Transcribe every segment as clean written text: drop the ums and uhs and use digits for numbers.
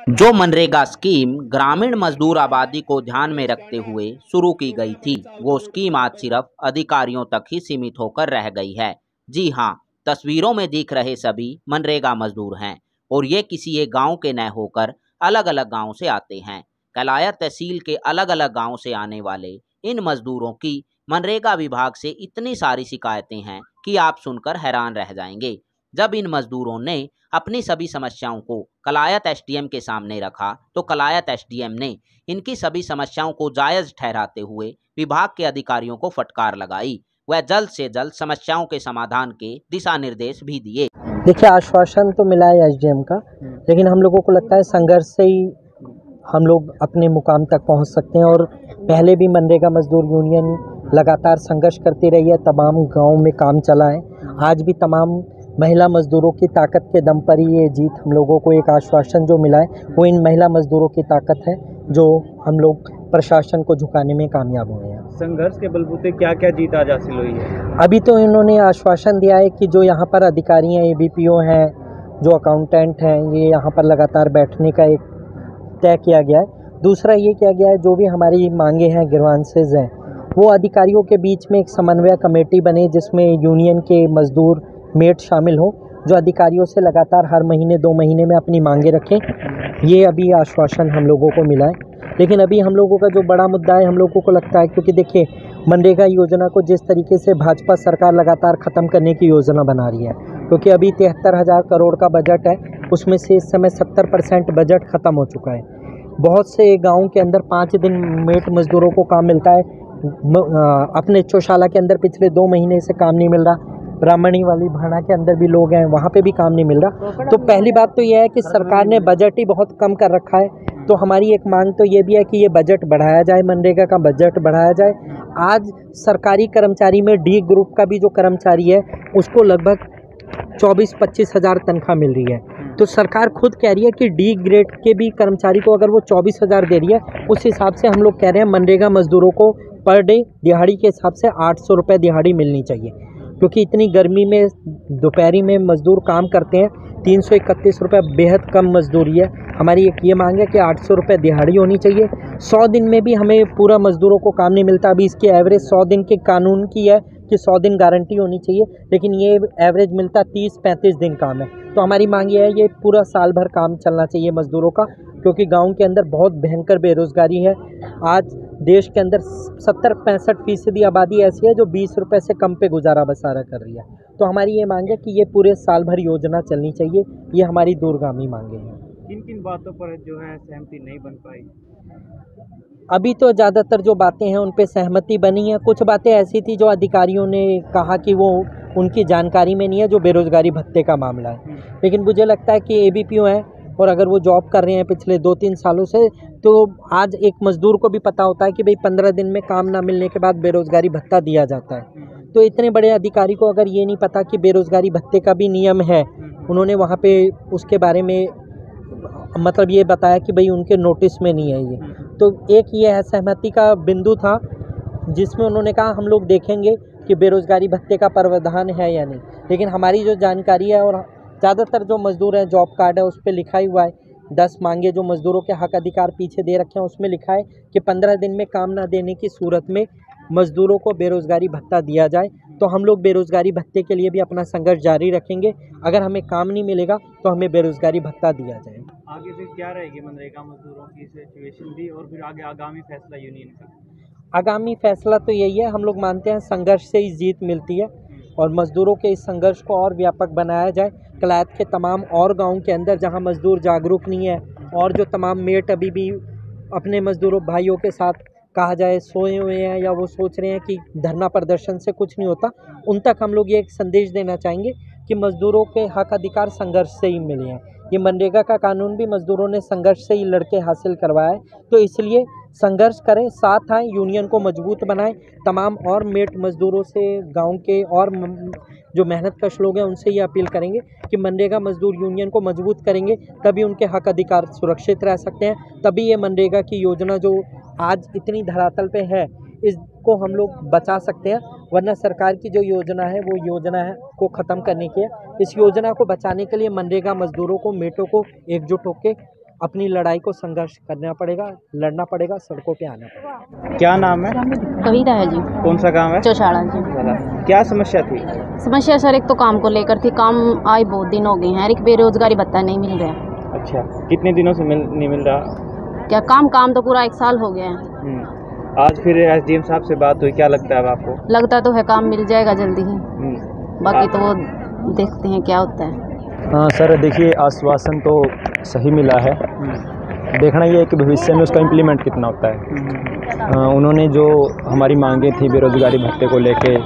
जो मनरेगा स्कीम ग्रामीण मजदूर आबादी को ध्यान में रखते हुए शुरू की गई थी, वो स्कीम आज सिर्फ अधिकारियों तक ही सीमित होकर रह गई है। जी हाँ, तस्वीरों में दिख रहे सभी मनरेगा मजदूर हैं और ये किसी एक गांव के न होकर अलग अलग गांव से आते हैं। कलायत तहसील के अलग अलग गांव से आने वाले इन मजदूरों की मनरेगा विभाग से इतनी सारी शिकायतें हैं कि आप सुनकर हैरान रह जाएंगे। जब इन मजदूरों ने अपनी सभी समस्याओं को कलायत एसडीएम के सामने रखा तो कलायत एसडीएम ने इनकी सभी समस्याओं को जायज ठहराते हुए विभाग के अधिकारियों को फटकार लगाई। वह जल्द से जल्द समस्याओं के समाधान के दिशा निर्देश भी दिए। देखिए, आश्वासन तो मिला है एसडीएम का, लेकिन हम लोगों को लगता है संघर्ष से ही हम लोग अपने मुकाम तक पहुंच सकते हैं। और पहले भी मनरेगा मजदूर यूनियन लगातार संघर्ष करती रही है, तमाम गांव में काम चला है। आज भी तमाम महिला मजदूरों की ताकत के दम पर ही ये जीत हम लोगों को एक आश्वासन जो मिला है वो इन महिला मजदूरों की ताकत है, जो हम लोग प्रशासन को झुकाने में कामयाब हुए हैं। संघर्ष के बलबूते क्या क्या जीत आज हासिल हुई है? अभी तो इन्होंने आश्वासन दिया है कि जो यहाँ पर अधिकारी हैं, एबीपीओ हैं, जो अकाउंटेंट हैं, ये यहाँ पर लगातार बैठने का एक तय किया गया है। दूसरा ये किया गया है, जो भी हमारी मांगे हैं, ग्रीवांसेस हैं, वो अधिकारियों के बीच में एक समन्वय कमेटी बने जिसमें यूनियन के मजदूर मेट शामिल हो, जो अधिकारियों से लगातार हर महीने 2 महीने में अपनी मांगे रखें। ये अभी आश्वासन हम लोगों को मिला है। लेकिन अभी हम लोगों का जो बड़ा मुद्दा है, हम लोगों को लगता है, क्योंकि देखिए मनरेगा योजना को जिस तरीके से भाजपा सरकार लगातार ख़त्म करने की योजना बना रही है, क्योंकि अभी 73,000 करोड़ का बजट है, उसमें से इस समय 70% बजट ख़त्म हो चुका है। बहुत से गाँव के अंदर 5 दिन मेट मजदूरों को काम मिलता है। अपने चौशाला के अंदर पिछले 2 महीने से काम नहीं मिल रहा। ब्राह्मणी वाली भाड़ा के अंदर भी लोग हैं, वहाँ पे भी काम नहीं मिल रहा। तो पहली बात तो यह है कि सरकार ने बजट ही बहुत कम कर रखा है। तो हमारी एक मांग तो ये भी है कि ये बजट बढ़ाया जाए, मनरेगा का बजट बढ़ाया जाए। आज सरकारी कर्मचारी में डी ग्रुप का भी जो कर्मचारी है उसको लगभग 24-25 हज़ार तनख्वाह मिल रही है। तो सरकार खुद कह रही है कि डी ग्रेड के भी कर्मचारी को अगर वो 24,000 दे रही है, उस हिसाब से हम लोग कह रहे हैं मनरेगा मजदूरों को पर डे दिहाड़ी के हिसाब से 800 रुपये दिहाड़ी मिलनी चाहिए। क्योंकि इतनी गर्मी में दोपहरी में मज़दूर काम करते हैं, 331 रुपये बेहद कम मजदूरी है। हमारी एक ये मांग है कि 800 रुपये दिहाड़ी होनी चाहिए। 100 दिन में भी हमें पूरा मज़दूरों को काम नहीं मिलता। अभी इसकी एवरेज 100 दिन के कानून की है कि 100 दिन गारंटी होनी चाहिए, लेकिन ये एवरेज मिलता 30-35 दिन काम है। तो हमारी मांग ये है, ये पूरा साल भर काम चलना चाहिए मज़दूरों का, क्योंकि गाँव के अंदर बहुत भयंकर बेरोज़गारी है। आज देश के अंदर 70-65% आबादी ऐसी है जो 20 रुपये से कम पे गुजारा बसारा कर रही है। तो हमारी ये मांग है कि ये पूरे साल भर योजना चलनी चाहिए। ये हमारी दूरगामी मांगे हैं। किन किन बातों पर जो है सहमति नहीं बन पाई? अभी तो ज़्यादातर जो बातें हैं उन पे सहमति बनी है। कुछ बातें ऐसी थी जो अधिकारियों ने कहा कि वो उनकी जानकारी में नहीं है, जो बेरोज़गारी भत्ते का मामला है। लेकिन मुझे लगता है कि एबीपीओ हैं और अगर वो जॉब कर रहे हैं पिछले 2-3 सालों से, तो आज एक मज़दूर को भी पता होता है कि भाई 15 दिन में काम ना मिलने के बाद बेरोज़गारी भत्ता दिया जाता है। तो इतने बड़े अधिकारी को अगर ये नहीं पता कि बेरोज़गारी भत्ते का भी नियम है, उन्होंने वहाँ पे उसके बारे में मतलब ये बताया कि भाई उनके नोटिस में नहीं है ये। तो एक ये असहमति का बिंदु था जिसमें उन्होंने कहा हम लोग देखेंगे कि बेरोज़गारी भत्ते का प्रावधान है या नहीं। लेकिन हमारी जो जानकारी है, और ज़्यादातर जो मज़दूर हैं जॉब कार्ड है उस पर लिखा ही हुआ है, 10 मांगे जो मज़दूरों के हक अधिकार पीछे दे रखे हैं उसमें लिखा है कि 15 दिन में काम ना देने की सूरत में मज़दूरों को बेरोज़गारी भत्ता दिया जाए। तो हम लोग बेरोज़गारी भत्ते के लिए भी अपना संघर्ष जारी रखेंगे। अगर हमें काम नहीं मिलेगा तो हमें बेरोज़गारी भत्ता दिया जाए। आगे फिर क्या रहेगी मनरेगा मजदूरों की सिचुएशन भी, और फिर आगे आगामी फैसला यूनियन का? आगामी फैसला तो यही है, हम लोग मानते हैं संघर्ष से ही जीत मिलती है और मज़दूरों के इस संघर्ष को और व्यापक बनाया जाए। कलायत के तमाम और गाँव के अंदर जहाँ मज़दूर जागरूक नहीं है और जो तमाम मेट अभी भी अपने मज़दूरों भाइयों के साथ कहा जाए सोए हुए हैं या वो सोच रहे हैं कि धरना प्रदर्शन से कुछ नहीं होता, उन तक हम लोग ये एक संदेश देना चाहेंगे कि मज़दूरों के हक अधिकार संघर्ष से ही मिले हैं। ये मनरेगा का कानून भी मज़दूरों ने संघर्ष से ही लड़के हासिल करवाया है। तो इसलिए संघर्ष करें, साथ आएँ, यूनियन को मजबूत बनाएं। तमाम और मेट मज़दूरों से, गांव के और जो मेहनतकश लोग हैं उनसे ये अपील करेंगे कि मनरेगा मज़दूर यूनियन को मजबूत करेंगे, तभी उनके हक अधिकार सुरक्षित रह सकते हैं। तभी ये मनरेगा की योजना जो आज इतनी धरातल पे है इसको हम लोग बचा सकते हैं। वरना सरकार की जो योजना है वो योजना है को ख़त्म करने की है। इस योजना को बचाने के लिए मनरेगा मज़दूरों को, मेटों को एकजुट होकर अपनी लड़ाई को संघर्ष करना पड़ेगा, लड़ना पड़ेगा, सड़कों पे आना पड़ेगा। क्या नाम है? कविता है जी। कौन सा गांव है? चौशाला जी। क्या समस्या थी? समस्या सर एक तो काम को लेकर थी, काम आए बहुत दिन हो गए हैं, एक बेरोजगारी भत्ता नहीं मिल रहा। अच्छा, कितने दिनों से नहीं मिल रहा? क्या काम तो पूरा 1 साल हो गया है। आज फिर एसडीएम साहब से बात हुई, क्या लगता है अब आपको? लगता तो है काम मिल जाएगा जल्दी ही, बाकी तो वो देखते हैं क्या होता है। हाँ सर, देखिए आश्वासन तो सही मिला है, देखना ये है कि भविष्य में उसका इम्प्लीमेंट कितना होता है। उन्होंने जो हमारी मांगे थी बेरोजगारी भत्ते को लेके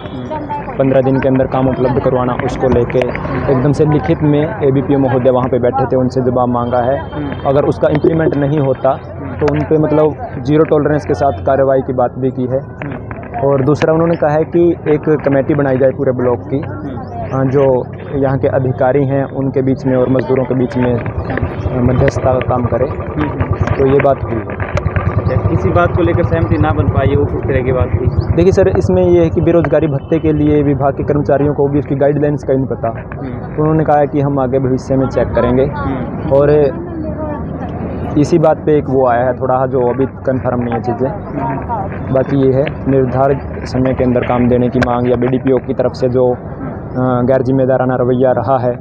15 दिन के अंदर काम उपलब्ध करवाना, उसको लेके एकदम से लिखित में एबीपीओ महोदय वहाँ पे बैठे थे, उनसे जवाब मांगा है। अगर उसका इम्प्लीमेंट नहीं होता तो उन पे मतलब 0 टॉलरेंस के साथ कार्रवाई की बात भी की है। और दूसरा उन्होंने कहा है कि एक कमेटी बनाई जाए पूरे ब्लॉक की, जो यहाँ के अधिकारी हैं उनके बीच में और मज़दूरों के बीच में मध्यस्थता का काम करे। तो ये बात हुई है। किसी बात को लेकर सहमति ना बन पाई, वो किस तरह की बात थी? देखिए सर, इसमें ये है कि बेरोजगारी भत्ते के लिए विभाग के कर्मचारियों को भी उसकी गाइडलाइंस का ही नहीं पता। तो उन्होंने कहा है कि हम आगे भविष्य में चेक करेंगे। और इसी बात पे एक वो आया है थोड़ा, जो अभी कंफर्म नहीं है चीज़ें। बाकी ये है निर्धारित समय के अंदर काम देने की मांग, या बीडीपीओ की तरफ से जो गैर जिम्मेदाराना रवैया रहा है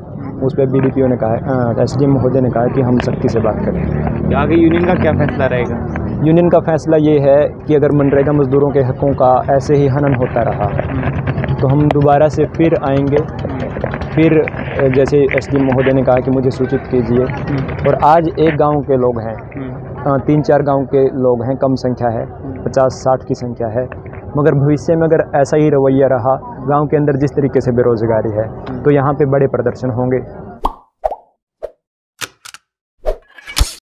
उस पर बीडीपीओ ने कहा है, एसडीएम महोदय ने कहा है कि हम सख्ती से बात करें। आगे यूनियन का क्या फैसला रहेगा? यूनियन का फैसला ये है कि अगर मनरेगा मज़दूरों के हकों का ऐसे ही हनन होता रहा तो हम दोबारा से फिर आएंगे। फिर जैसे एसडीएम महोदय ने कहा कि मुझे सूचित कीजिए। और आज एक गांव के लोग हैं, 3-4 गांव के लोग हैं, कम संख्या है, 50-60 की संख्या है। मगर भविष्य में अगर ऐसा ही रवैया रहा गांव के अंदर, जिस तरीके से बेरोज़गारी है, तो यहाँ पे बड़े प्रदर्शन होंगे।